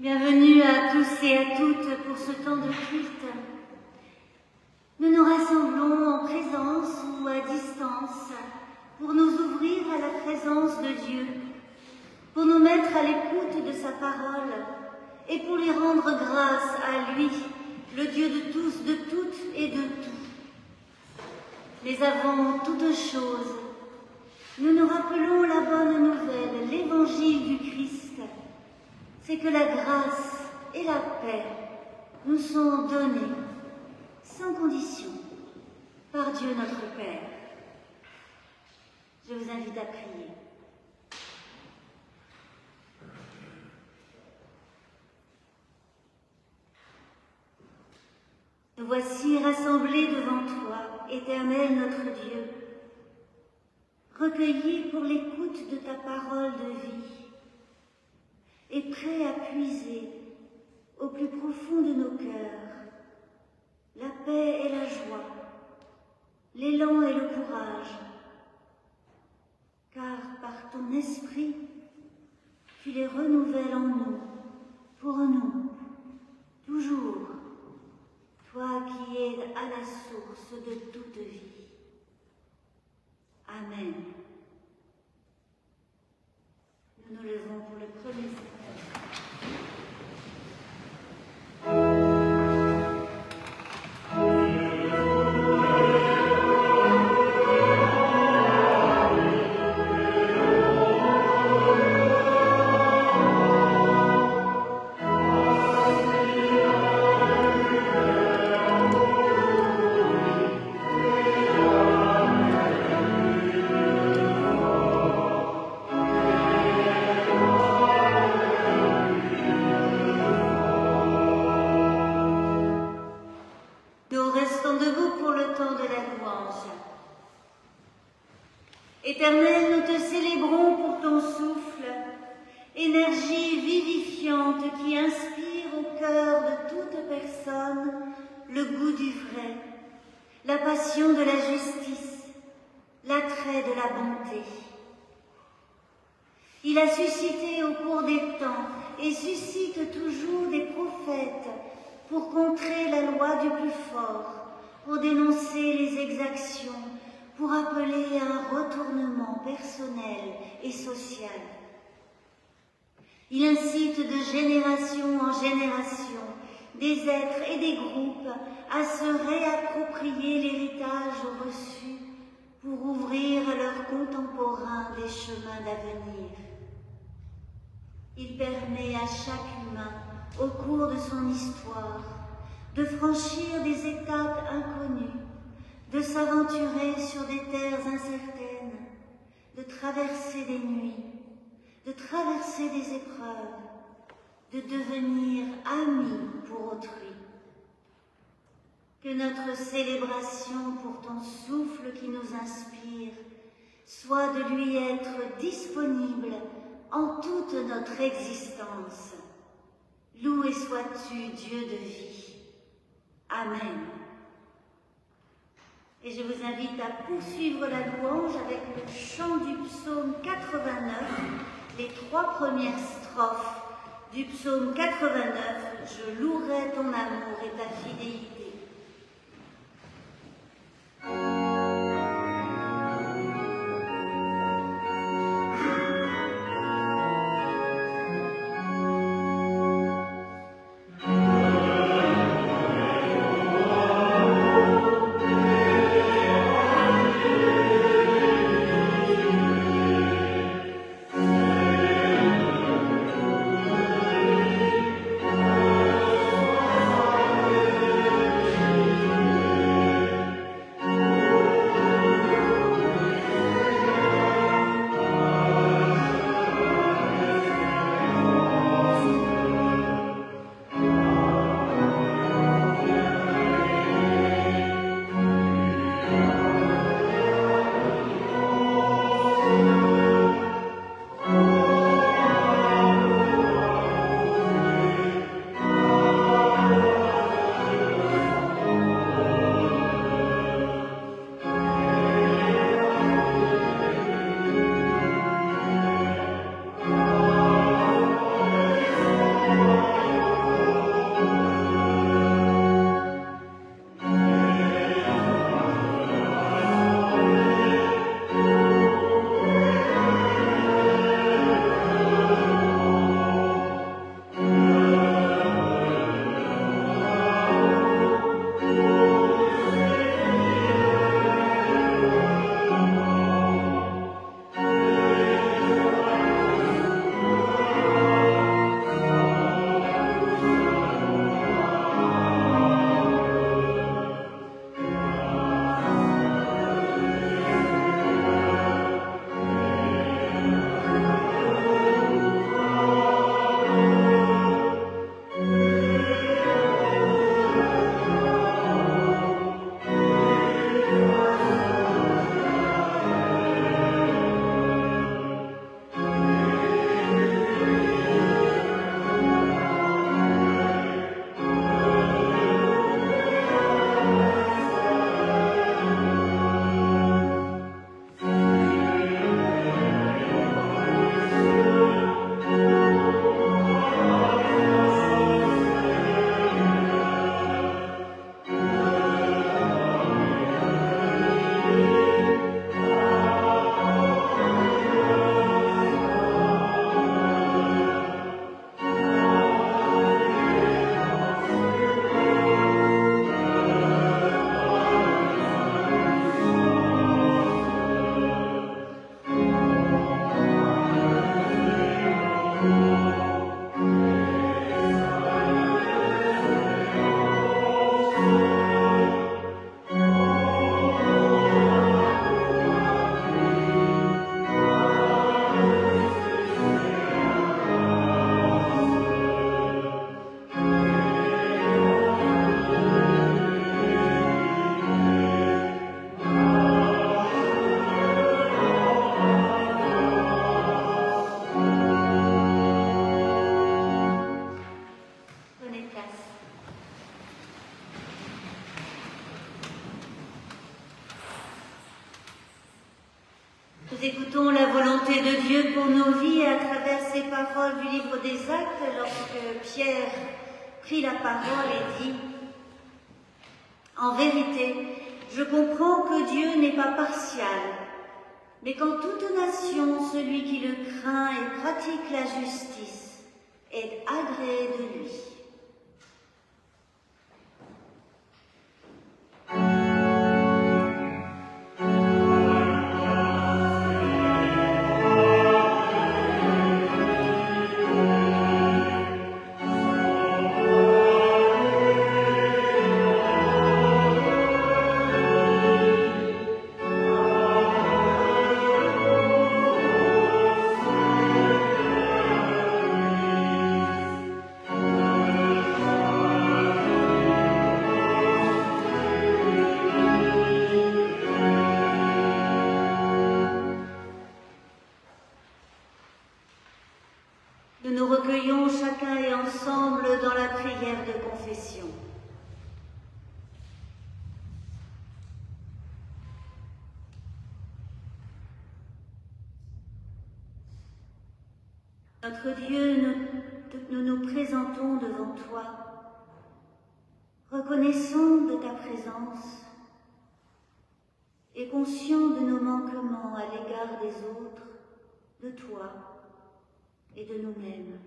Bienvenue à tous et à toutes pour ce temps de culte. Nous nous rassemblons en présence ou à distance pour nous ouvrir à la présence de Dieu, pour nous mettre à l'écoute de sa parole et pour lui rendre grâce à lui, le Dieu de tous, de toutes et de tout. Mais avant toute chose, nous nous rappelons la bonne nouvelle, l'évangile du Christ. C'est que la grâce et la paix nous sont données sans condition par Dieu notre Père. Je vous invite à prier. Nous voici rassemblés devant toi, Éternel notre Dieu, recueillis pour l'écoute de ta parole de vie et prêts à puiser au plus profond de nos cœurs la paix et la joie, l'élan et le courage, car par ton esprit, tu les renouvelles en nous, pour nous, toujours, toi qui es à la source de toute vie. Amen. Nous nous levons pour le premier sacrement. Éternel, nous te célébrons pour ton souffle, énergie vivifiante qui inspire au cœur de toute personne le goût du vrai, la passion de la justice, l'attrait de la bonté. Il a suscité au cours des temps et suscite toujours des prophètes pour contrer la loi du plus fort, pour dénoncer les exactions, pour appeler à un retournement personnel et social. Il incite de génération en génération des êtres et des groupes à se réapproprier l'héritage reçu pour ouvrir à leurs contemporains des chemins d'avenir. Il permet à chaque humain, au cours de son histoire, de franchir des étapes inconnues, de s'aventurer sur des terres incertaines, de traverser des nuits, de traverser des épreuves, de devenir amis pour autrui. Que notre célébration pour ton souffle qui nous inspire soit de lui être disponible en toute notre existence. Loué sois-tu, Dieu de vie. Amen. Et je vous invite à poursuivre la louange avec le chant du psaume 89, les 3 premières strophes du psaume 89, « Je louerai ton amour et ta fidélité ». écoutons la volonté de Dieu pour nos vies à travers ces paroles du livre des Actes, lorsque Pierre prit la parole et dit « En vérité, je comprends que Dieu n'est pas partial, mais qu'en toute nation, celui qui le craint et pratique la justice est agréé de lui. » Nous nous recueillons chacun et ensemble dans la prière de confession. Notre Dieu, nous nous présentons devant toi, reconnaissants de ta présence et conscients de nos manquements à l'égard des autres, de toi et de nous-mêmes.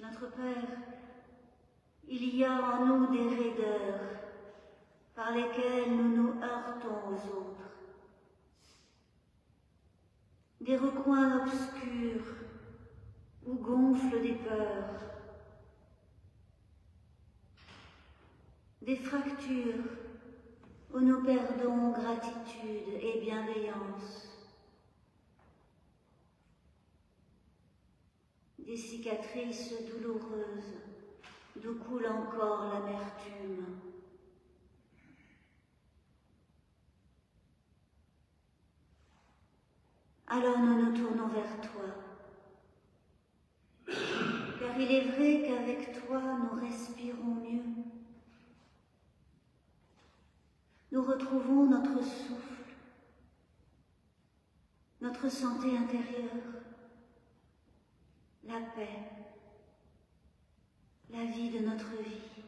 Notre Père, il y a en nous des raideurs par lesquelles nous nous heurtons aux autres, des recoins obscurs où gonflent des peurs, des fractures où nous perdons gratitude et bienveillance, des cicatrices douloureuses d'où coule encore l'amertume. Alors nous nous tournons vers toi, car il est vrai qu'avec toi nous respirons mieux. Nous retrouvons notre souffle, notre santé intérieure, la paix, la vie de notre vie.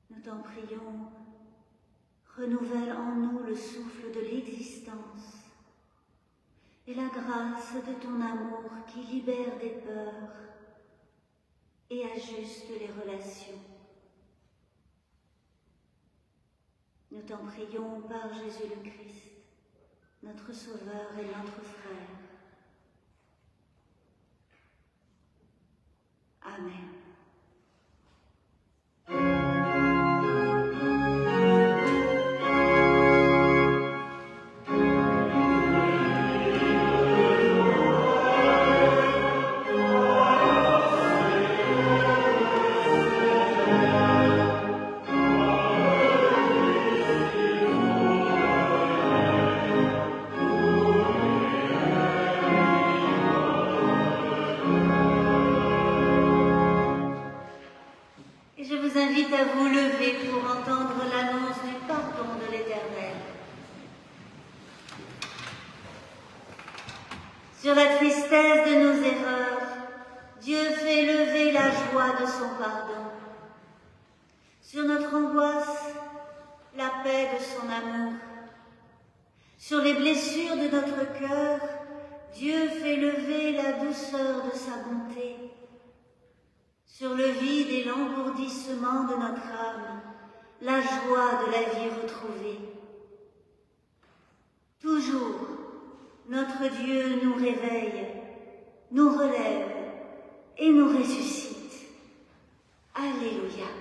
Nous t'en prions, renouvelle en nous le souffle de l'existence et la grâce de ton amour qui libère des peurs et ajuste les relations. Nous t'en prions par Jésus le Christ, notre Sauveur et notre Frère. Amen. À vous lever pour entendre l'annonce du pardon de l'Éternel. Sur la tristesse de nos erreurs, Dieu fait lever la joie de son pardon. Sur notre angoisse, la paix de son amour. Sur les blessures de notre cœur, Dieu fait lever la douceur de sa bonté. Sur le vide et l'engourdissement de notre âme, la joie de la vie retrouvée. Toujours, notre Dieu nous réveille, nous relève et nous ressuscite. Alléluia.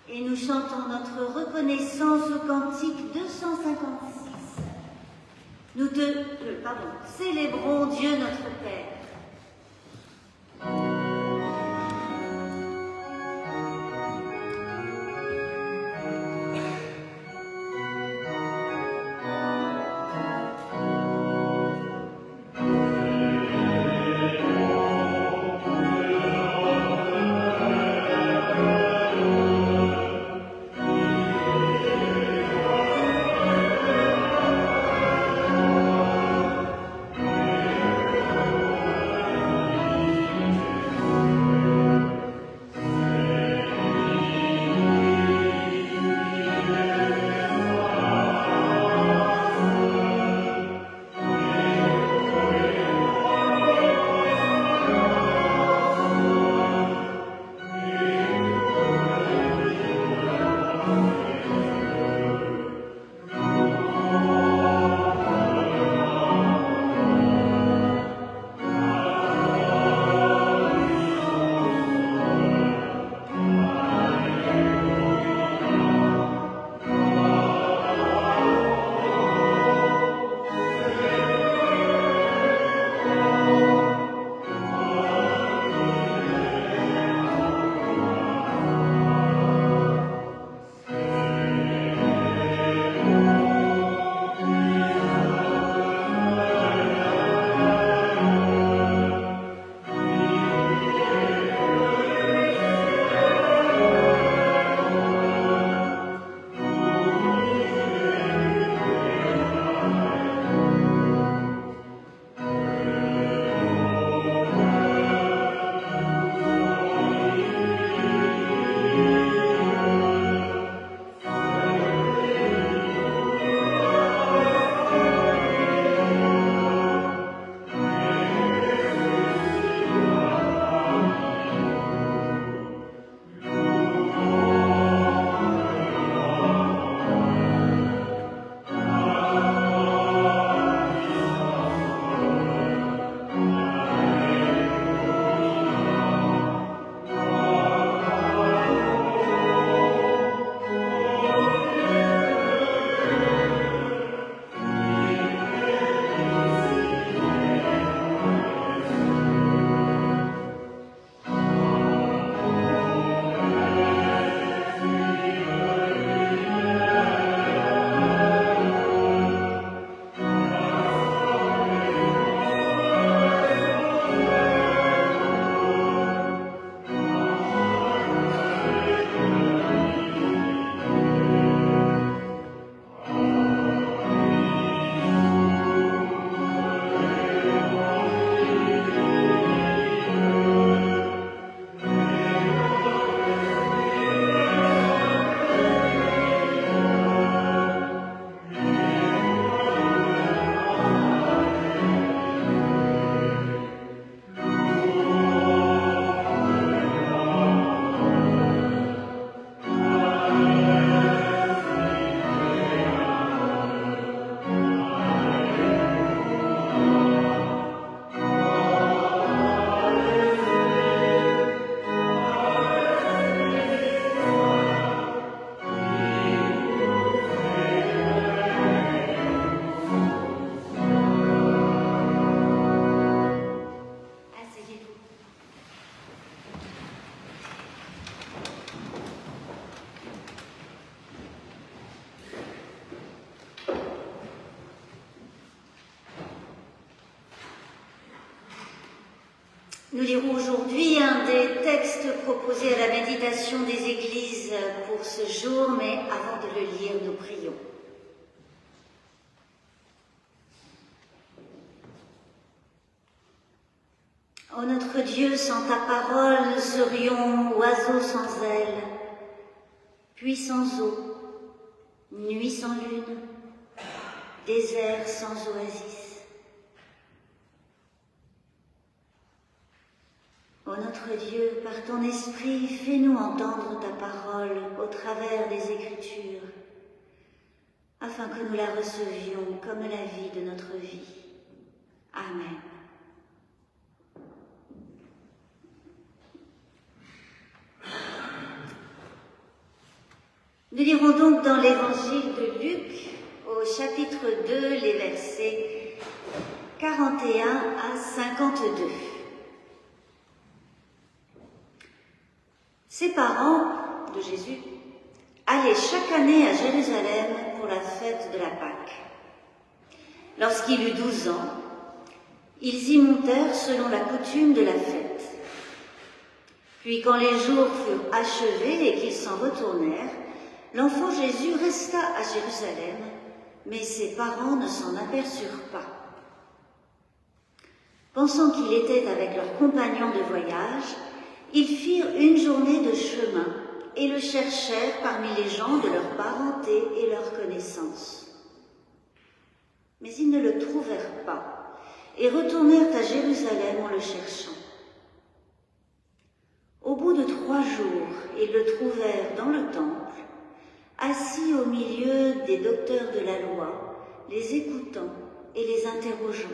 Et nous chantons notre reconnaissance au cantique 256. Nous célébrons Dieu notre Père. Nous lirons aujourd'hui un des textes proposés à la méditation des églises pour ce jour, mais avant de le lire, nous prions. Ô notre Dieu, sans ta parole, nous serions oiseaux sans ailes, puits sans eau, nuit sans lune, désert sans oasis. Ô notre Dieu, par ton esprit, fais-nous entendre ta parole au travers des Écritures, afin que nous la recevions comme la vie de notre vie. Amen. Nous lirons donc dans l'Évangile de Luc, au chapitre 2, les versets 41 à 52. Ses parents de Jésus allaient chaque année à Jérusalem pour la fête de la Pâque. Lorsqu'il eut 12 ans, ils y montèrent selon la coutume de la fête. Puis quand les jours furent achevés et qu'ils s'en retournèrent, l'enfant Jésus resta à Jérusalem, mais ses parents ne s'en aperçurent pas. Pensant qu'il était avec leurs compagnons de voyage, ils firent une journée de chemin et le cherchèrent parmi les gens de leur parenté et leur connaissance. Mais ils ne le trouvèrent pas et retournèrent à Jérusalem en le cherchant. Au bout de 3 jours, ils le trouvèrent dans le temple, assis au milieu des docteurs de la loi, les écoutant et les interrogeant.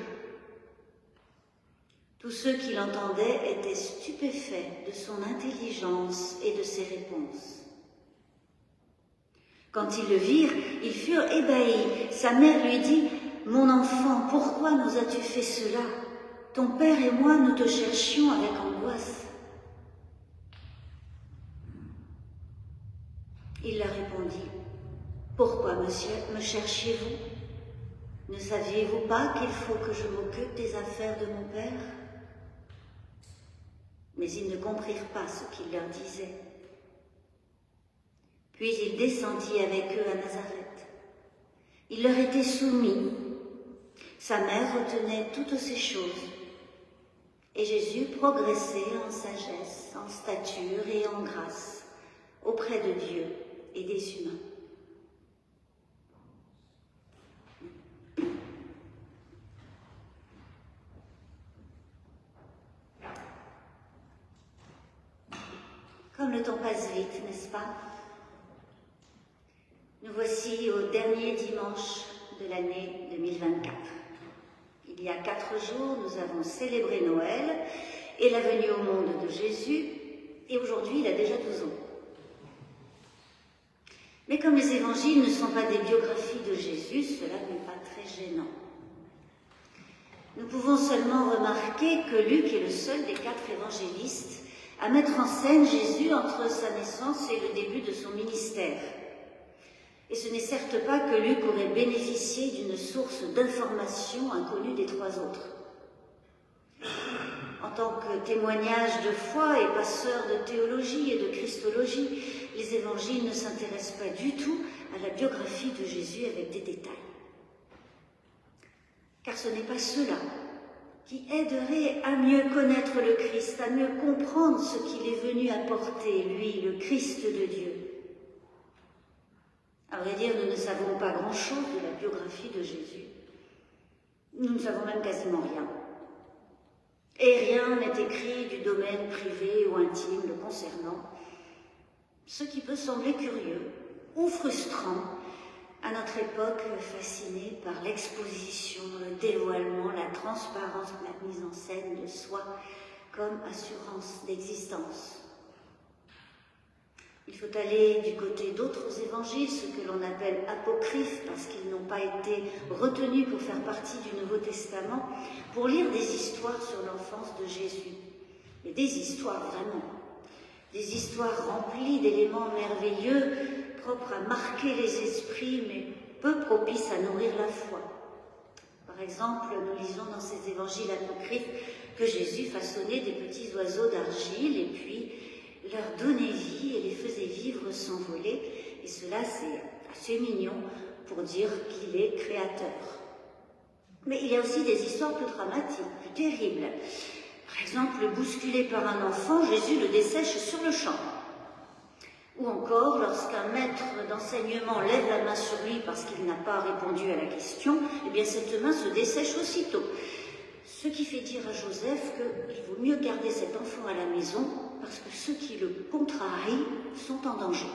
Tous ceux qui l'entendaient étaient stupéfaits de son intelligence et de ses réponses. Quand ils le virent, ils furent ébahis. Sa mère lui dit : « Mon enfant, pourquoi nous as-tu fait cela ? Ton père et moi, nous te cherchions avec angoisse. » Il leur répondit : « Pourquoi, monsieur, me cherchiez-vous ? Ne saviez-vous pas qu'il faut que je m'occupe des affaires de mon père ?» Mais ils ne comprirent pas ce qu'il leur disait. Puis il descendit avec eux à Nazareth. Il leur était soumis. Sa mère retenait toutes ces choses. Et Jésus progressait en sagesse, en stature et en grâce auprès de Dieu et des humains. Comme le temps passe vite, n'est-ce pas ? Nous voici au dernier dimanche de l'année 2024. Il y a 4 jours, nous avons célébré Noël et la venue au monde de Jésus, et aujourd'hui, il a déjà 12 ans. Mais comme les évangiles ne sont pas des biographies de Jésus, cela n'est pas très gênant. Nous pouvons seulement remarquer que Luc est le seul des 4 évangélistes à mettre en scène Jésus entre sa naissance et le début de son ministère. Et ce n'est certes pas que Luc aurait bénéficié d'une source d'information inconnue des 3 autres. En tant que témoignage de foi et passeur de théologie et de christologie, les évangiles ne s'intéressent pas du tout à la biographie de Jésus avec des détails. Car ce n'est pas cela qui aiderait à mieux connaître le Christ, à mieux comprendre ce qu'il est venu apporter, lui, le Christ de Dieu. À vrai dire, nous ne savons pas grand-chose de la biographie de Jésus. Nous ne savons même quasiment rien. Et rien n'est écrit du domaine privé ou intime le concernant, ce qui peut sembler curieux ou frustrant à notre époque fascinée par l'exposition, le dévoilement, la transparence, la mise en scène de soi comme assurance d'existence. Il faut aller du côté d'autres évangiles, ce que l'on appelle apocryphes, parce qu'ils n'ont pas été retenus pour faire partie du Nouveau Testament, pour lire des histoires sur l'enfance de Jésus. Mais des histoires vraiment, des histoires remplies d'éléments merveilleux, propres à marquer les esprits, mais peu propices à nourrir la foi. Par Par exemple, nous lisons dans ces évangiles apocryphes que Jésus façonnait des petits oiseaux d'argile et puis leur donnait vie et les faisait vivre sans voler. Et cela, c'est assez mignon pour dire qu'il est créateur. Mais il y a aussi des histoires plus dramatiques, plus terribles. Par exemple, bousculé par un enfant, Jésus le dessèche sur le champ. Ou encore, lorsqu'un maître d'enseignement lève la main sur lui parce qu'il n'a pas répondu à la question, eh bien cette main se dessèche aussitôt. Ce qui fait dire à Joseph qu'il vaut mieux garder cet enfant à la maison parce que ceux qui le contrarient sont en danger.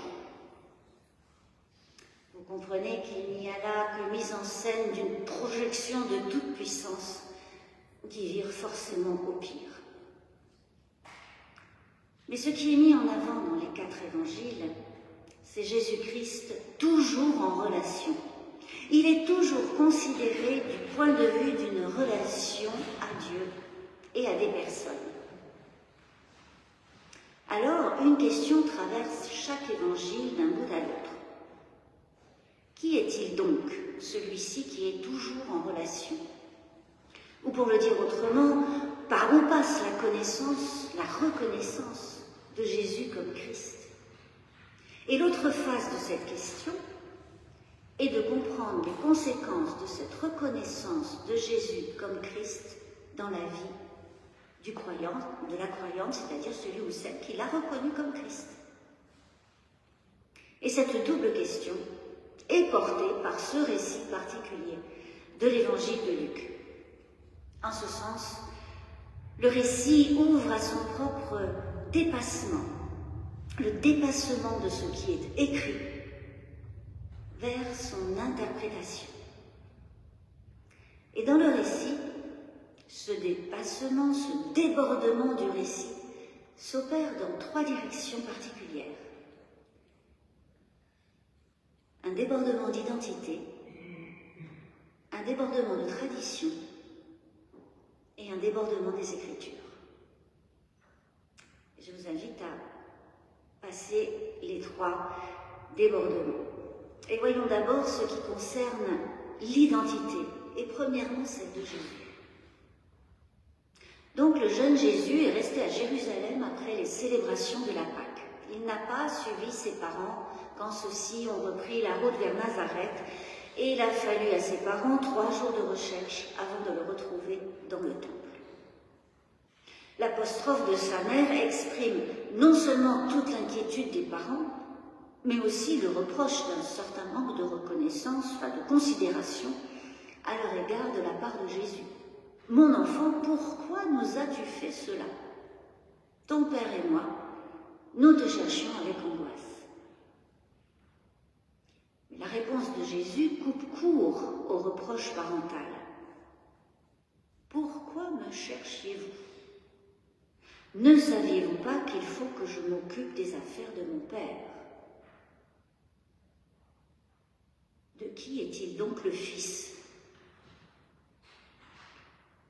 Vous comprenez qu'il n'y a là que mise en scène d'une projection de toute puissance qui vire forcément au pire. Mais ce qui est mis en avant dans les 4 évangiles, c'est Jésus-Christ toujours en relation. Il est toujours considéré du point de vue d'une relation à Dieu et à des personnes. Alors, une question traverse chaque évangile d'un bout à l'autre. Qui est-il donc, celui-ci qui est toujours en relation? Ou pour le dire autrement, par où passe la connaissance, la reconnaissance de Jésus comme Christ? Et l'autre face de cette question est de comprendre les conséquences de cette reconnaissance de Jésus comme Christ dans la vie du croyant, de la croyante, c'est-à-dire celui ou celle qui l'a reconnu comme Christ. Et cette double question est portée par ce récit particulier de l'évangile de Luc. En ce sens, le récit ouvre à son propre dépassement, le dépassement de ce qui est écrit vers son interprétation. Et dans le récit, ce dépassement, ce débordement du récit s'opère dans 3 directions particulières. Un débordement d'identité, un débordement de tradition et un débordement des Écritures. Je vous invite à passer les 3 débordements. Et voyons d'abord ce qui concerne l'identité, et premièrement celle de Jésus. Donc le jeune Jésus est resté à Jérusalem après les célébrations de la Pâque. Il n'a pas suivi ses parents quand ceux-ci ont repris la route vers Nazareth, et il a fallu à ses parents 3 jours de recherche avant de le retrouver dans le temple. L'apostrophe de sa mère exprime non seulement toute l'inquiétude des parents, mais aussi le reproche d'un certain manque de reconnaissance, de considération à leur égard de la part de Jésus. « Mon enfant, pourquoi nous as-tu fait cela? Ton père et moi, nous te cherchions avec angoisse. » Mais la réponse de Jésus coupe court au reproche parental. « Pourquoi me cherchiez-vous? Ne saviez-vous pas qu'il faut que je m'occupe des affaires de mon Père? » De qui est-il donc le Fils?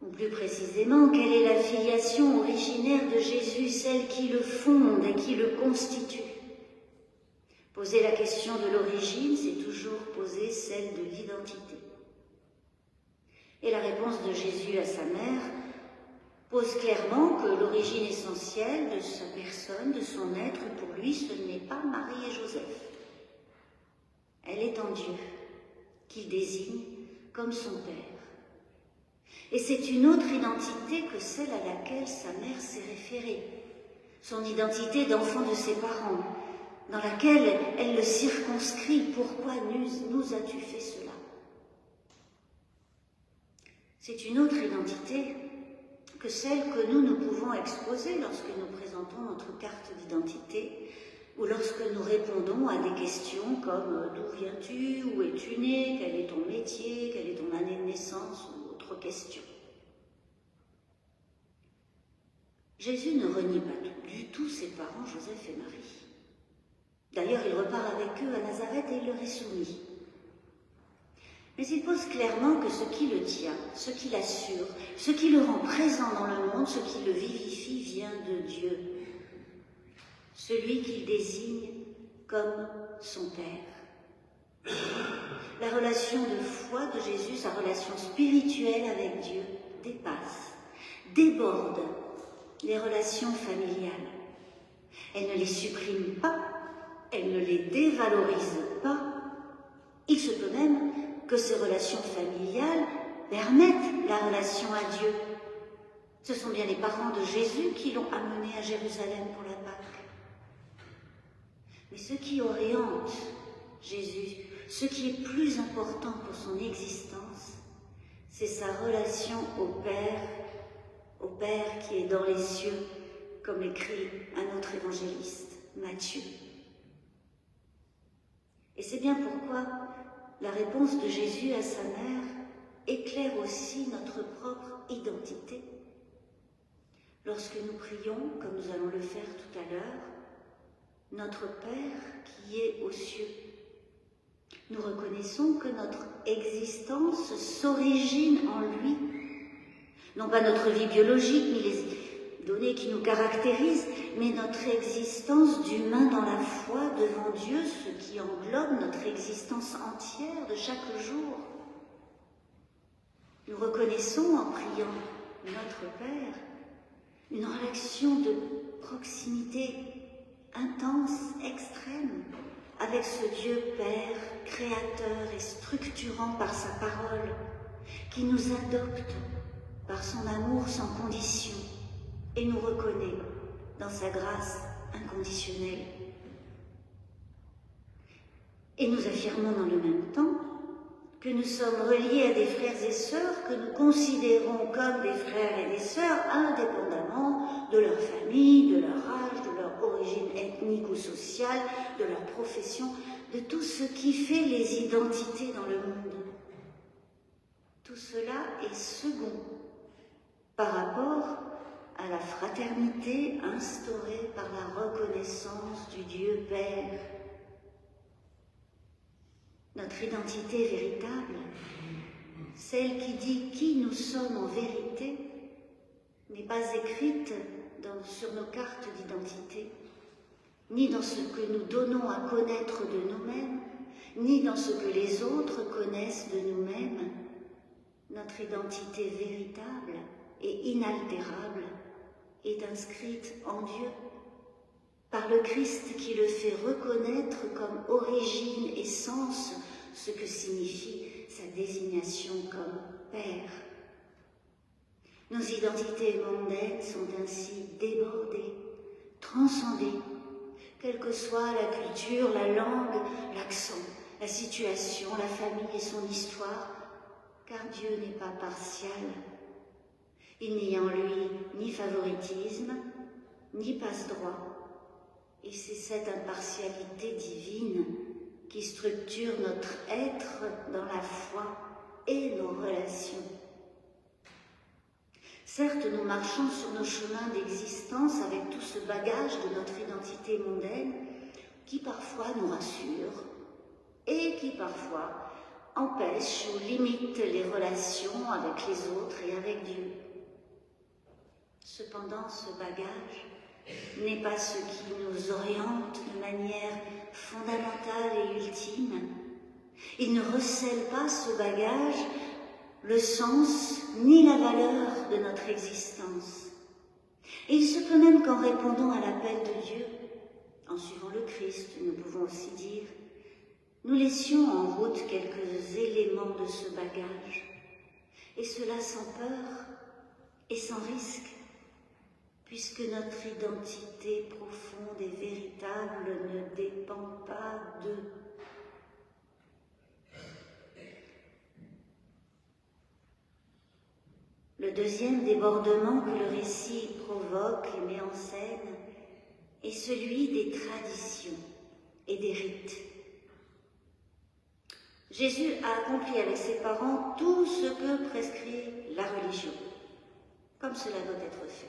Ou plus précisément, quelle est la filiation originaire de Jésus, celle qui le fonde et qui le constitue? Poser la question de l'origine, c'est toujours poser celle de l'identité. Et la réponse de Jésus à sa mère pose clairement que l'origine essentielle de sa personne, de son être, pour lui, ce n'est pas Marie et Joseph. Elle est en Dieu, qu'il désigne comme son Père. Et c'est une autre identité que celle à laquelle sa mère s'est référée, son identité d'enfant de ses parents, dans laquelle elle le circonscrit. Pourquoi nous as-tu fait cela? C'est une autre identité que celle que nous pouvons exposer lorsque nous présentons notre carte d'identité ou lorsque nous répondons à des questions comme « D'où viens-tu? Où es-tu né? Quel est ton métier? Quelle est ton année de naissance ?» ou autres questions. Jésus ne renie pas du tout ses parents, Joseph et Marie. D'ailleurs, il repart avec eux à Nazareth et il leur est soumis. Mais il pose clairement que ce qui le tient, ce qui l'assure, ce qui le rend présent dans le monde, ce qui le vivifie vient de Dieu. Celui qu'il désigne comme son Père. La relation de foi de Jésus, sa relation spirituelle avec Dieu, déborde les relations familiales. Elle ne les supprime pas, elle ne les dévalorise pas. Il se peut même que ces relations familiales permettent la relation à Dieu. Ce sont bien les parents de Jésus qui l'ont amené à Jérusalem pour la Pâque. Mais ce qui oriente Jésus, ce qui est plus important pour son existence, c'est sa relation au Père qui est dans les cieux, comme écrit un autre évangéliste, Matthieu. Et c'est bien pourquoi la réponse de Jésus à sa mère éclaire aussi notre propre identité. Lorsque nous prions, comme nous allons le faire tout à l'heure, notre Père qui est aux cieux, nous reconnaissons que notre existence s'origine en lui. Non pas notre vie biologique, ni les données qui nous caractérisent, mais notre existence d'humain dans la foi devant Dieu, ce qui englobe notre existence entière de chaque jour. Nous reconnaissons en priant notre Père une relation de proximité intense, extrême, avec ce Dieu Père, créateur et structurant par sa parole, qui nous adopte par son amour sans condition et nous reconnaît dans sa grâce inconditionnelle. Et nous affirmons dans le même temps que nous sommes reliés à des frères et sœurs que nous considérons comme des frères et des sœurs indépendamment de leur famille, de leur âge, de leur origine ethnique ou sociale, de leur profession, de tout ce qui fait les identités dans le monde. Tout cela est second par rapport à la fraternité instaurée par la reconnaissance du Dieu Père. Notre identité véritable, celle qui dit qui nous sommes en vérité, n'est pas écrite sur nos cartes d'identité, ni dans ce que nous donnons à connaître de nous-mêmes, ni dans ce que les autres connaissent de nous-mêmes. Notre identité véritable et inaltérable est inscrite en Dieu, par le Christ qui le fait reconnaître comme origine et sens, ce que signifie sa désignation comme Père. Nos identités mondaines sont ainsi débordées, transcendées, quelle que soit la culture, la langue, l'accent, la situation, la famille et son histoire, car Dieu n'est pas partial. Il n'y a en lui ni favoritisme, ni passe-droit. Et c'est cette impartialité divine qui structure notre être dans la foi et nos relations. Certes, nous marchons sur nos chemins d'existence avec tout ce bagage de notre identité mondaine qui parfois nous rassure et qui parfois empêche ou limite les relations avec les autres et avec Dieu. Cependant, ce bagage n'est pas ce qui nous oriente de manière fondamentale et ultime. Il ne recèle pas ce bagage le sens ni la valeur de notre existence. Et il se peut même qu'en répondant à l'appel de Dieu, en suivant le Christ, nous pouvons aussi dire, nous laissions en route quelques éléments de ce bagage, et cela sans peur et sans risque, puisque notre identité profonde et véritable ne dépend pas d'eux. Le deuxième débordement que le récit provoque et met en scène est celui des traditions et des rites. Jésus a accompli avec ses parents tout ce que prescrit la religion, comme cela doit être fait.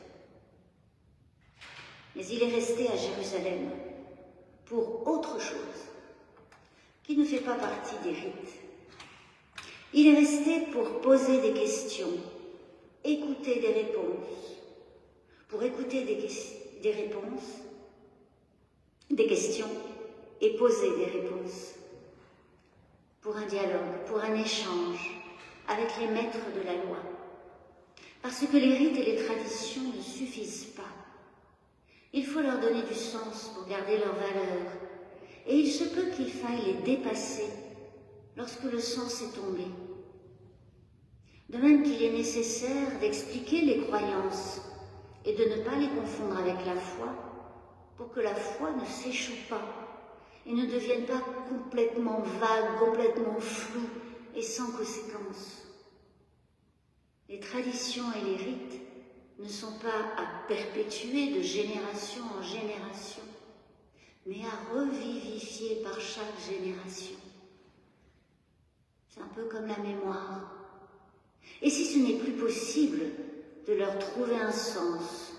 Mais il est resté à Jérusalem pour autre chose, qui ne fait pas partie des rites. Il est resté pour poser des questions, écouter des réponses, pour écouter des réponses, des questions et poser des réponses. pour un dialogue, pour un échange avec les maîtres de la loi. Parce que les rites et les traditions ne suffisent pas. Il faut leur donner du sens pour garder leur valeur. Et il se peut qu'il faille les dépasser lorsque le sens est tombé. De même qu'il est nécessaire d'expliquer les croyances et de ne pas les confondre avec la foi, pour que la foi ne s'échoue pas et ne devienne pas complètement vague, complètement floue et sans conséquence. Les traditions et les rites ne sont pas à perpétuer de génération en génération, mais à revivifier par chaque génération. C'est un peu comme la mémoire. Et si ce n'est plus possible de leur trouver un sens,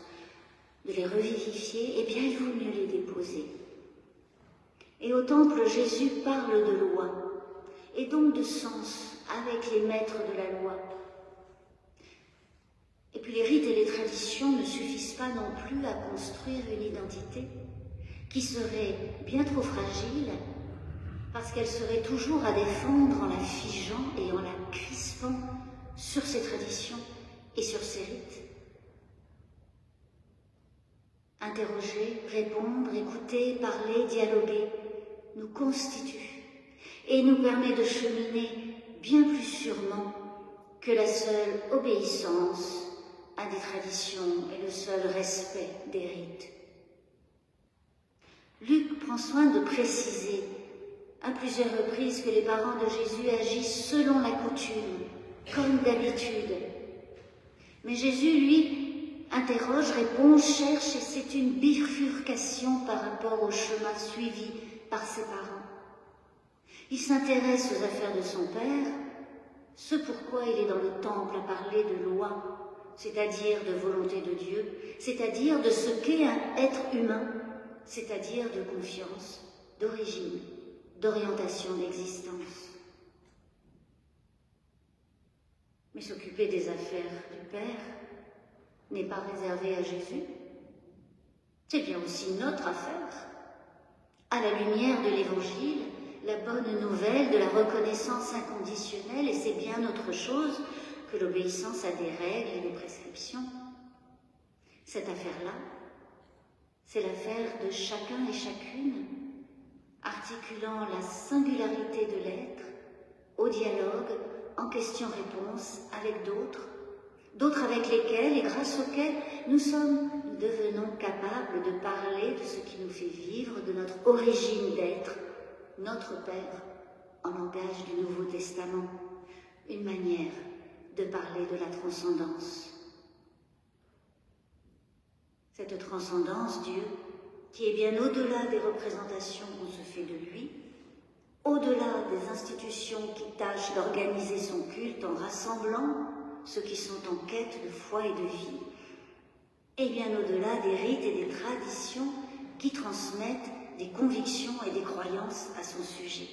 de les revivifier, eh bien il vaut mieux les déposer. Et au temple, Jésus parle de loi, et donc de sens avec les maîtres de la loi. Et puis les rites et les traditions ne suffisent pas non plus à construire une identité qui serait bien trop fragile, parce qu'elle serait toujours à défendre en la figeant et en la crispant sur ses traditions et sur ses rites. Interroger, répondre, écouter, parler, dialoguer nous constitue et nous permet de cheminer bien plus sûrement que la seule obéissance à des traditions et le seul respect des rites. Luc prend soin de préciser à plusieurs reprises que les parents de Jésus agissent selon la coutume, comme d'habitude. Mais Jésus, lui, interroge, répond, cherche, et c'est une bifurcation par rapport au chemin suivi par ses parents. Il s'intéresse aux affaires de son père, ce pourquoi il est dans le temple à parler de loi, c'est-à-dire de volonté de Dieu, c'est-à-dire de ce qu'est un être humain, c'est-à-dire de confiance, d'origine, d'orientation d'existence. Mais s'occuper des affaires du Père n'est pas réservé à Jésus. C'est bien aussi notre affaire. À la lumière de l'Évangile, la bonne nouvelle de la reconnaissance inconditionnelle, et c'est bien autre chose que l'obéissance à des règles et des prescriptions. Cette affaire-là, c'est l'affaire de chacun et chacune, articulant la singularité de l'être au dialogue en question-réponse avec d'autres avec lesquels et grâce auxquels nous devenons capables de parler de ce qui nous fait vivre, de notre origine d'être, notre Père, en langage du Nouveau Testament, une manière de parler de la transcendance. Cette transcendance, Dieu, qui est bien au-delà des représentations qu'on se fait de lui, au-delà des institutions qui tâchent d'organiser son culte en rassemblant ceux qui sont en quête de foi et de vie, et bien au-delà des rites et des traditions qui transmettent des convictions et des croyances à son sujet.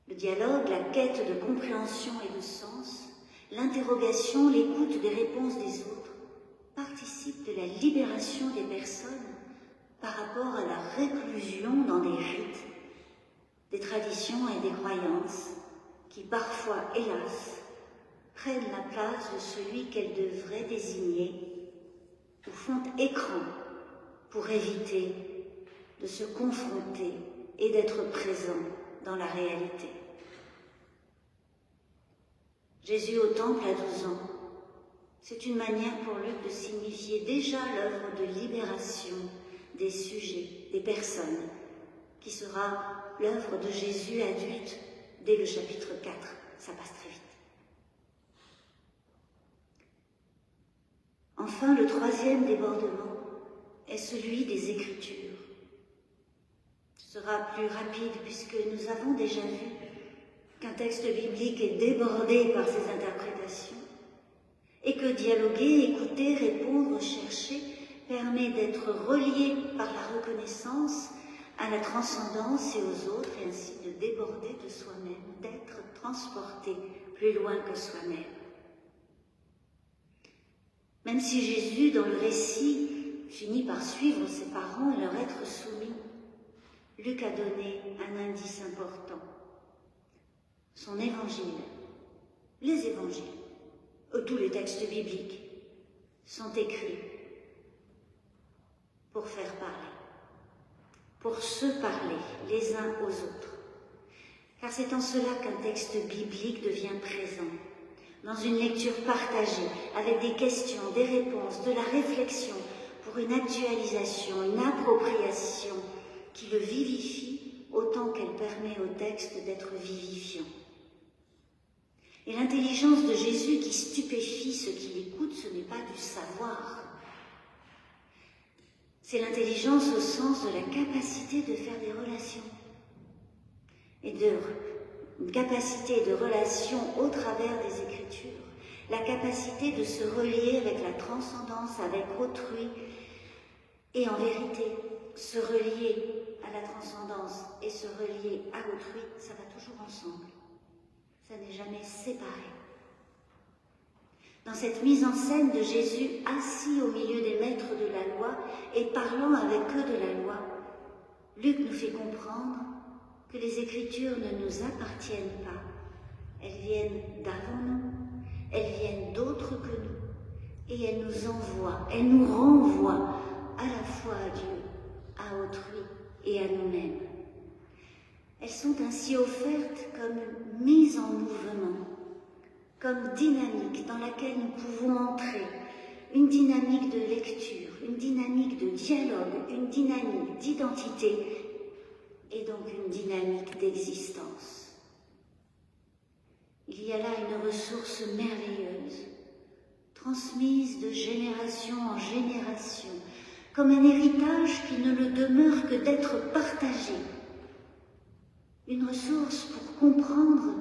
Le dialogue, la quête de compréhension et de sens, l'interrogation, l'écoute des réponses des autres participent de la libération des personnes par rapport à la réclusion dans des rites, des traditions et des croyances qui parfois, hélas, prennent la place de celui qu'elles devraient désigner ou font écran pour éviter de se confronter et d'être présent dans la réalité. Jésus au temple à 12 ans, c'est une manière pour Luc de signifier déjà l'œuvre de libération des sujets, des personnes, qui sera l'œuvre de Jésus adulte dès le chapitre 4. Ça passe très vite. Enfin, le troisième débordement est celui des Écritures. Ce sera plus rapide puisque nous avons déjà vu qu'un texte biblique est débordé par ses interprétations et que dialoguer, écouter, répondre, chercher permet d'être relié par la reconnaissance à la transcendance et aux autres et ainsi de déborder de soi-même, d'être transporté plus loin que soi-même. Même si Jésus, dans le récit, finit par suivre ses parents et leur être soumis, Luc a donné un indice important. son évangile, les évangiles, tous les textes bibliques sont écrits pour faire parler, pour se parler les uns aux autres. Car c'est en cela qu'un texte biblique devient présent, dans une lecture partagée, avec des questions, des réponses, de la réflexion, pour une actualisation, une appropriation qui le vivifie autant qu'elle permet au texte d'être vivifiant. Et l'intelligence de Jésus qui stupéfie ceux qui l'écoutent, ce n'est pas du savoir. C'est l'intelligence au sens de la capacité de faire des relations. Et une capacité de relation au travers des Écritures. La capacité de se relier avec la transcendance, avec autrui. Et en vérité, se relier à la transcendance et se relier à autrui, ça va toujours ensemble. Ça n'est jamais séparé. Dans cette mise en scène de Jésus assis au milieu des maîtres de la loi et parlant avec eux de la loi, Luc nous fait comprendre que les Écritures ne nous appartiennent pas. Elles viennent d'avant nous, elles viennent d'autres que nous, et elles nous envoient, elles nous renvoient à la fois à Dieu, à autrui et à nous-mêmes. Elles sont ainsi offertes comme mise en mouvement, comme dynamique dans laquelle nous pouvons entrer, une dynamique de lecture, une dynamique de dialogue, une dynamique d'identité et donc une dynamique d'existence. Il y a là une ressource merveilleuse, transmise de génération en génération, comme un héritage qui ne le demeure que d'être partagé. Une ressource pour comprendre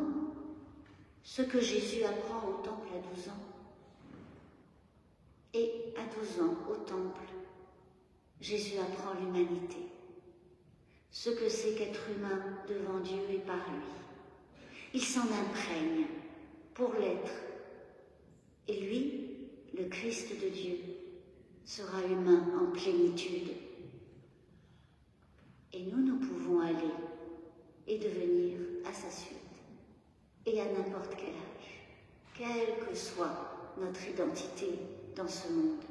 ce que Jésus apprend au temple à 12 ans. Et à 12 ans, au temple, Jésus apprend l'humanité, ce que c'est qu'être humain devant Dieu et par lui. Il s'en imprègne pour l'être. Et lui, le Christ de Dieu, sera humain en plénitude. Et nous pouvons aller et devenir à sa suite, et à n'importe quel âge, quelle que soit notre identité dans ce monde.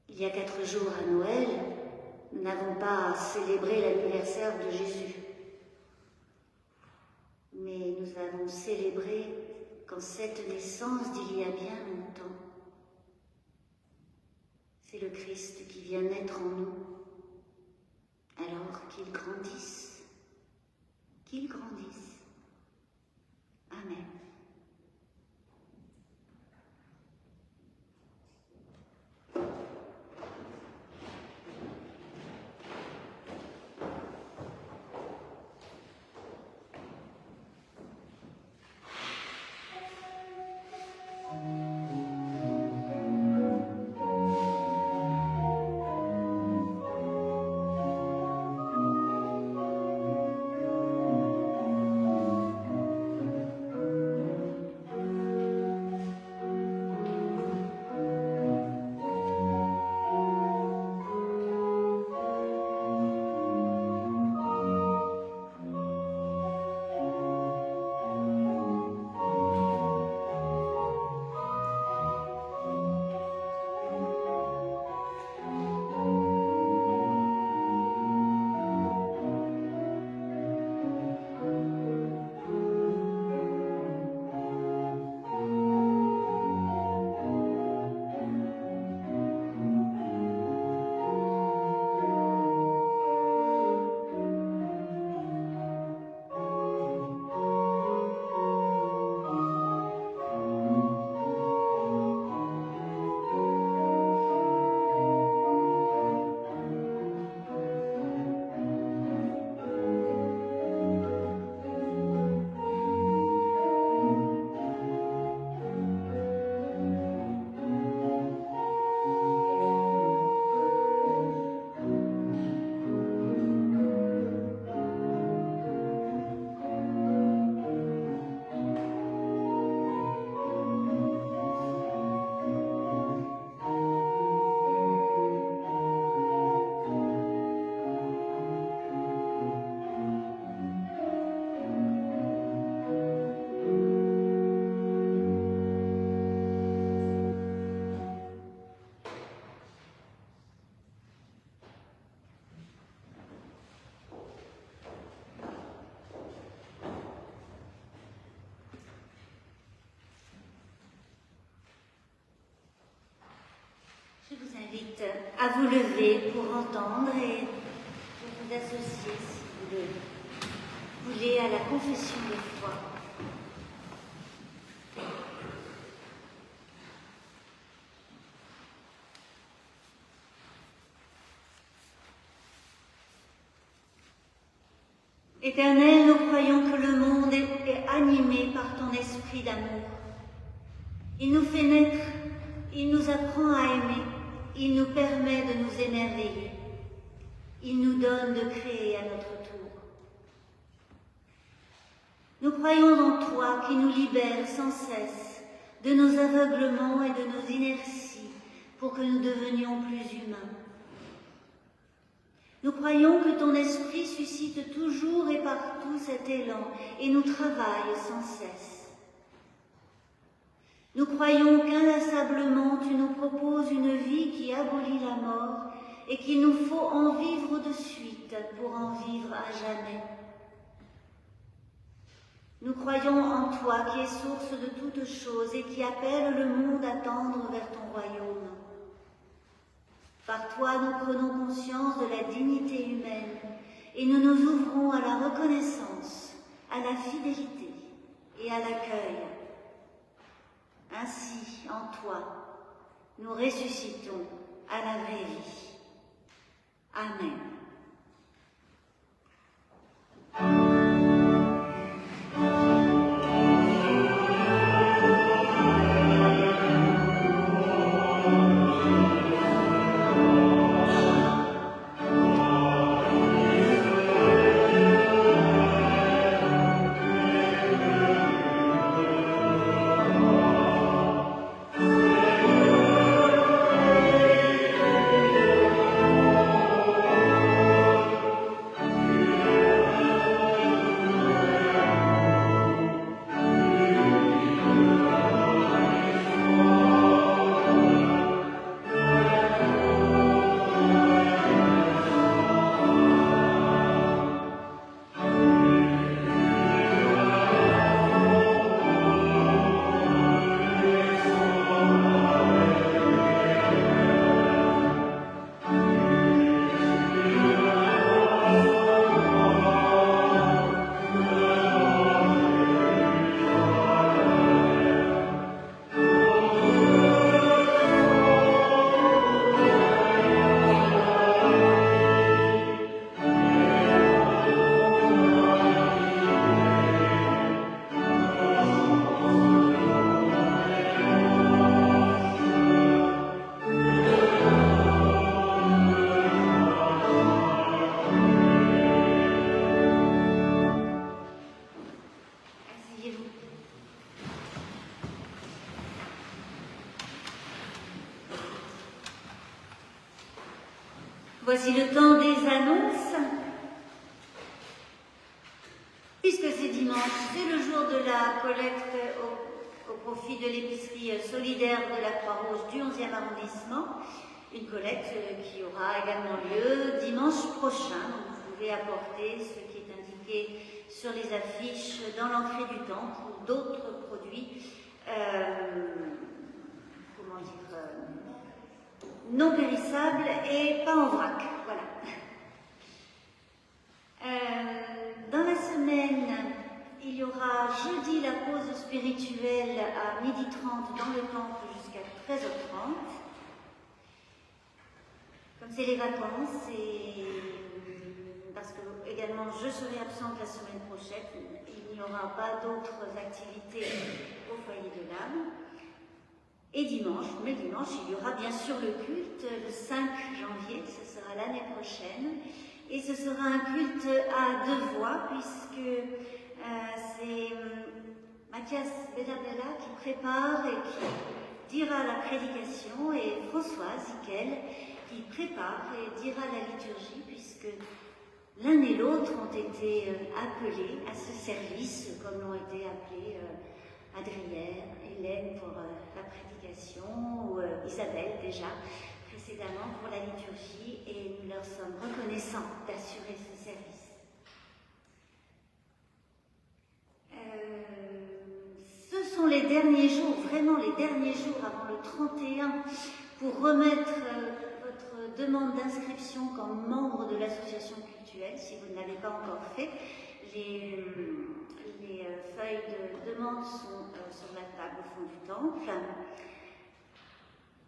Il y a 4 jours à Noël, nous n'avons pas célébré l'anniversaire de Jésus, mais nous avons célébré qu'en cette naissance d'il y a bien longtemps, c'est le Christ qui vient naître en nous, alors qu'il grandisse. Qu'il grandisse. Amen. invite à vous lever pour entendre et pour vous associer, si vous le voulez, à la confession de foi. Éternel, nous croyons que le monde est animé par ton esprit d'amour. Il nous fait naître, il nous apprend à aimer, il nous permet de nous émerveiller. Il nous donne de créer à notre tour. Nous croyons en toi qui nous libère sans cesse de nos aveuglements et de nos inerties pour que nous devenions plus humains. Nous croyons que ton esprit suscite toujours et partout cet élan et nous travaille sans cesse. Nous croyons qu'inlassablement tu nous proposes une vie qui abolit la mort et qu'il nous faut en vivre de suite pour en vivre à jamais. Nous croyons en toi qui es source de toutes choses et qui appelle le monde à tendre vers ton royaume. Par toi, nous prenons conscience de la dignité humaine et nous nous ouvrons à la reconnaissance, à la fidélité et à l'accueil. Ainsi, en toi, nous ressuscitons à la vraie vie. Amen. Voici le temps des annonces. Puisque c'est dimanche, c'est le jour de la collecte au profit de l'épicerie solidaire de la Croix-Rouge du 11e arrondissement. Une collecte qui aura également lieu dimanche prochain. Donc vous pouvez apporter ce qui est indiqué sur les affiches dans l'entrée du temple ou d'autres produits non périssables et pas en vrac. Voilà. Dans la semaine, il y aura jeudi la pause spirituelle à 12h30 dans le temple jusqu'à 13h30. Comme c'est les vacances et parce que également je serai absente la semaine prochaine, il n'y aura pas d'autres activités au foyer de l'âme. Et dimanche, mais dimanche, il y aura bien sûr le culte le 5 janvier, ce sera l'année prochaine. Et ce sera un culte à deux voix, puisque c'est Mathias Bedabella qui prépare et qui dira la prédication, et Françoise Ziquel qui prépare et dira la liturgie, puisque l'un et l'autre ont été appelés à ce service, comme l'ont été appelés Adrienne, Hélène pour la prédication, ou Isabelle déjà précédemment pour la liturgie, et nous leur sommes reconnaissants d'assurer ce service. Ce sont les derniers jours vraiment vraiment les derniers jours avant le 31 pour remettre votre demande d'inscription comme membre de l'association cultuelle, si vous ne l'avez pas encore fait. Les feuilles de demande sont sur la table au fond du temple.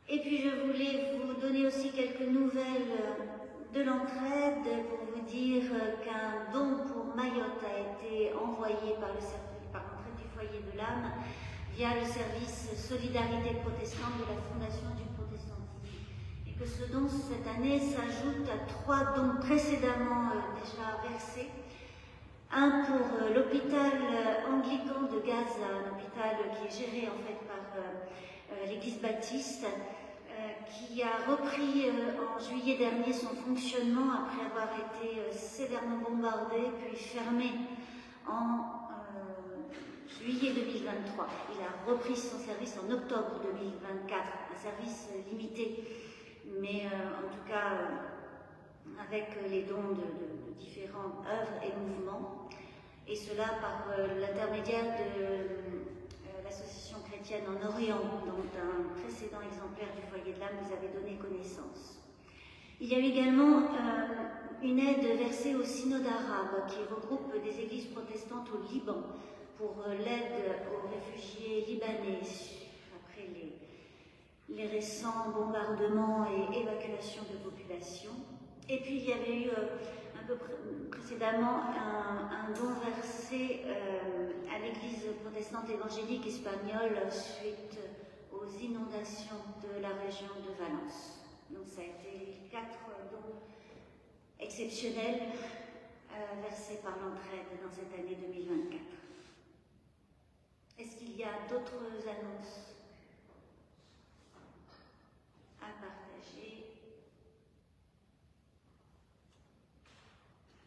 Et puis je voulais vous donner aussi quelques nouvelles de l'entraide pour vous dire qu'un don pour Mayotte a été envoyé par l'entraide du foyer de l'âme via le service Solidarité protestante de la Fondation du protestantisme. Et que ce don cette année s'ajoute à 3 dons précédemment déjà versés. Un pour l'hôpital anglican de Gaza, un hôpital qui est géré en fait par l'Église baptiste, qui a repris en juillet dernier son fonctionnement après avoir été sévèrement bombardé puis fermé en juillet 2023. Il a repris son service en octobre 2024, un service limité, mais en tout cas avec les dons de différentes œuvres et mouvements, et cela par l'intermédiaire de l'association chrétienne en Orient, dont un précédent exemplaire du foyer de l'âme vous avait donné connaissance. Il y a eu également une aide versée au synode arabe qui regroupe des églises protestantes au Liban pour l'aide aux réfugiés libanais après les récents bombardements et évacuations de population. Et puis il y avait eu un peu précédemment un don versé à l'église protestante évangélique espagnole suite aux inondations de la région de Valence. Donc ça a été 4 dons exceptionnels versés par l'entraide dans cette année 2024. Est-ce qu'il y a d'autres annonces à partager?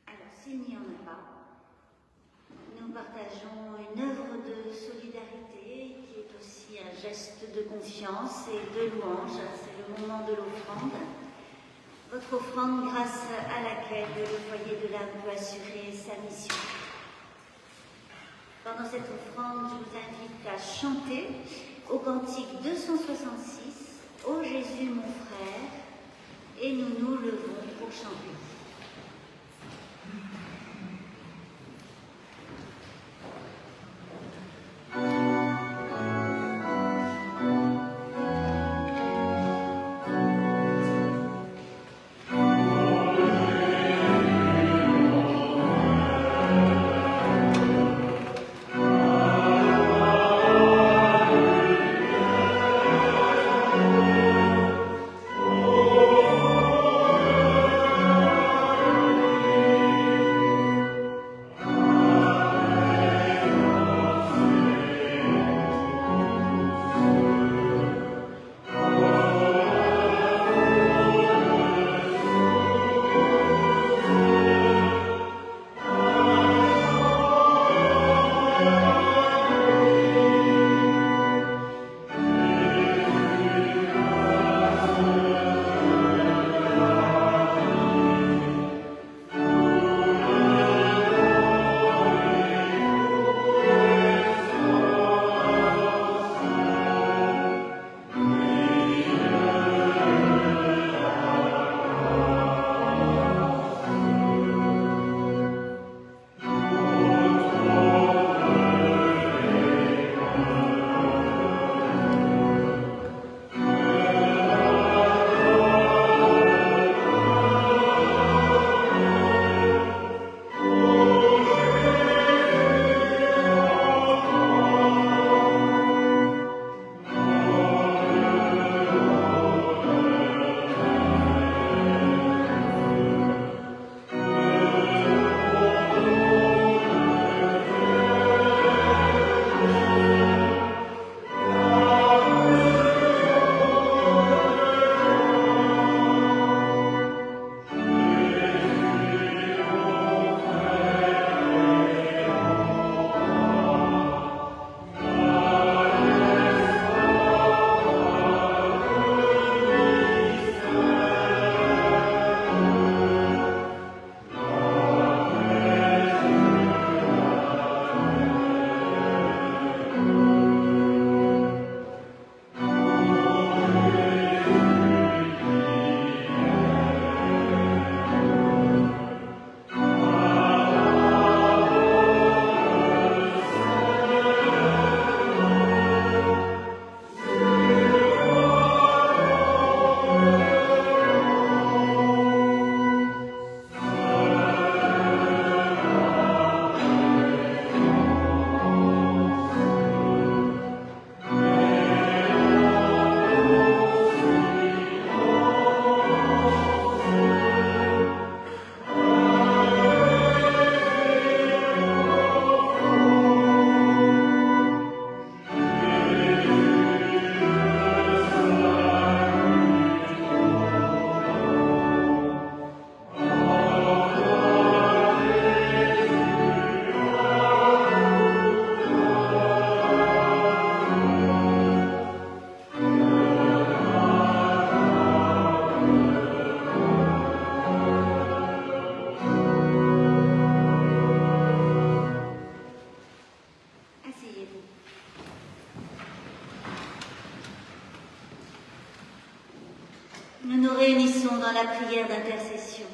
Alors, s'il n'y en a pas, nous partageons une œuvre de solidarité qui est aussi un geste de confiance et de louange. C'est le moment de l'offrande. Votre offrande grâce à laquelle le foyer de l'âme peut assurer sa mission. Pendant cette offrande, je vous invite à chanter au cantique 266, « Ô Jésus mon frère », et nous nous levons pour chanter. nous nous réunissons dans la prière d'intercession.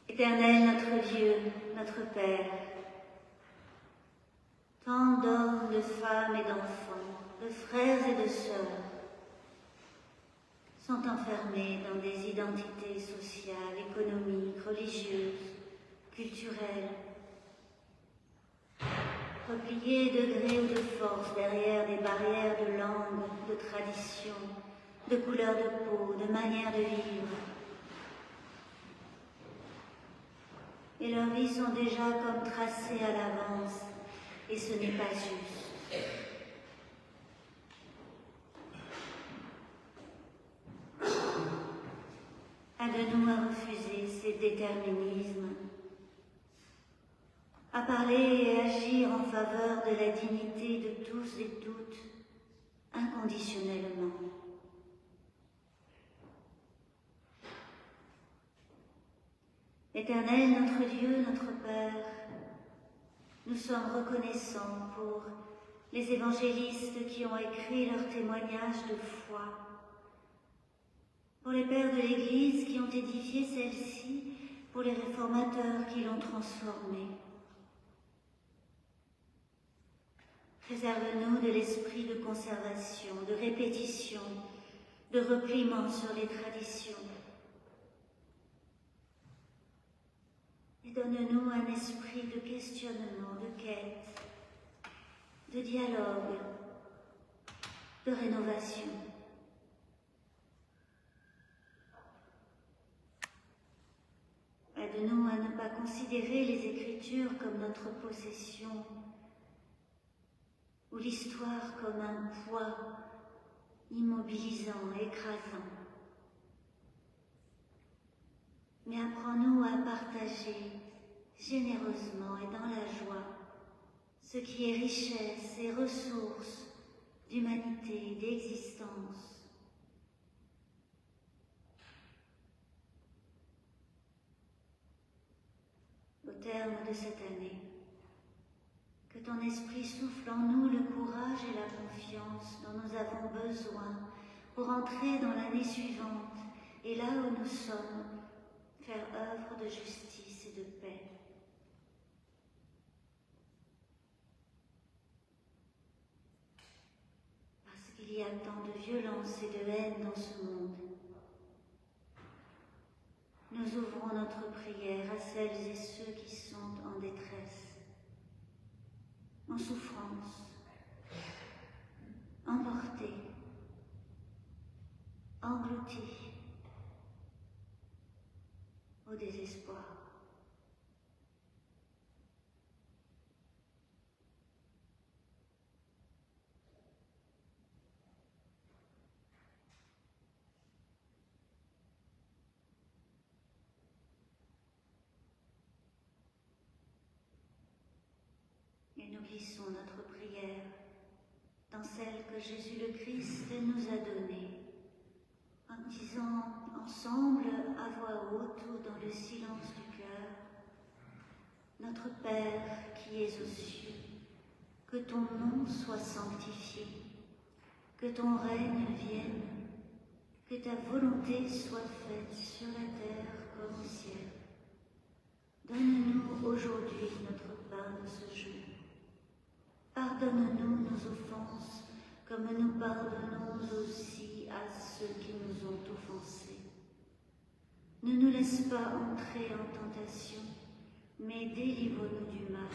Éternel notre Dieu, notre Père, tant d'hommes, de femmes et d'enfants, de frères et de sœurs, sont enfermés dans des identités sociales, économiques, religieuses, culturelles, repliés de gré ou de force derrière des barrières de langue, de tradition, de couleur de peau, de manière de vivre. Et leurs vies sont déjà comme tracées à l'avance, et ce n'est pas juste. Aide-nous à refuser ces déterminismes, à parler et agir en faveur de la dignité de tous et toutes, inconditionnellement. Éternel, notre Dieu, notre Père, nous sommes reconnaissants pour les évangélistes qui ont écrit leur témoignage de foi, pour les pères de l'Église qui ont édifié celle-ci, pour les réformateurs qui l'ont transformée. Préserve-nous de l'esprit de conservation, de répétition, de repliement sur les traditions. Et donne-nous un esprit de questionnement, de quête, de dialogue, de rénovation. Aide-nous à ne pas considérer les Écritures comme notre possession ou l'histoire comme un poids immobilisant, écrasant. Mais apprends-nous à partager généreusement et dans la joie ce qui est richesse et ressources d'humanité, d'existence. Au terme de cette année, que ton esprit souffle en nous le courage et la confiance dont nous avons besoin pour entrer dans l'année suivante et là où nous sommes, faire œuvre de justice et de paix. Parce qu'il y a tant de violence et de haine dans ce monde, nous ouvrons notre prière à celles et ceux qui sont en détresse, en souffrance, emportés, engloutis, au désespoir. Et nous glissons notre prière dans celle que Jésus le Christ nous a donnée, en disant ensemble à voix haute ou dans le silence du cœur: Notre Père qui es aux cieux, que ton nom soit sanctifié, que ton règne vienne, que ta volonté soit faite sur la terre comme au ciel. Donne-nous aujourd'hui notre pain de ce jour. Pardonne-nous nos offenses, comme nous pardonnons aussi à ceux qui nous ont offensés. Ne nous laisse pas entrer en tentation, mais délivre-nous du mal,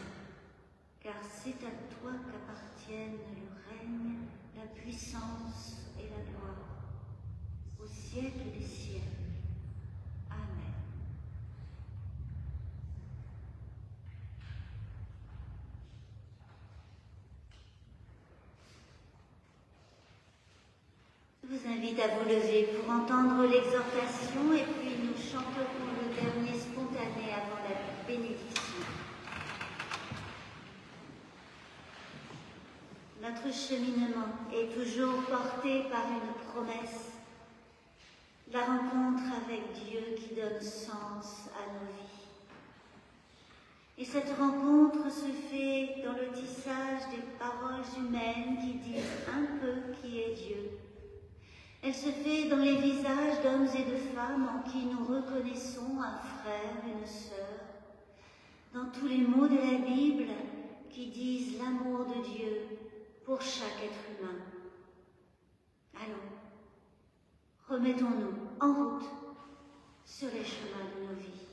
car c'est à toi qu'appartiennent le règne, la puissance et la gloire, au siècle des siècles. Amen. Je vous invite à vous lever pour entendre l'exhortation et puis nous chanterons le dernier spontané avant la bénédiction. Notre cheminement est toujours porté par une promesse, la rencontre avec Dieu qui donne sens à nos vies. Et cette rencontre se fait dans le tissage des paroles humaines qui disent un peu qui est Dieu. Elle se fait dans les visages d'hommes et de femmes en qui nous reconnaissons un frère, une sœur, dans tous les mots de la Bible qui disent l'amour de Dieu pour chaque être humain. Allons, remettons-nous en route sur les chemins de nos vies.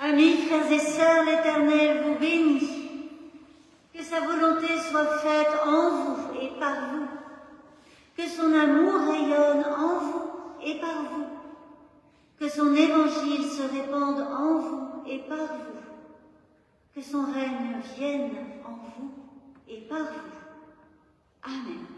Amis, frères et sœurs, l'Éternel vous bénit. Que sa volonté soit faite en vous et par vous. Que son amour rayonne en vous et par vous. Que son évangile se répande en vous et par vous. Que son règne vienne en vous et par vous. Amen.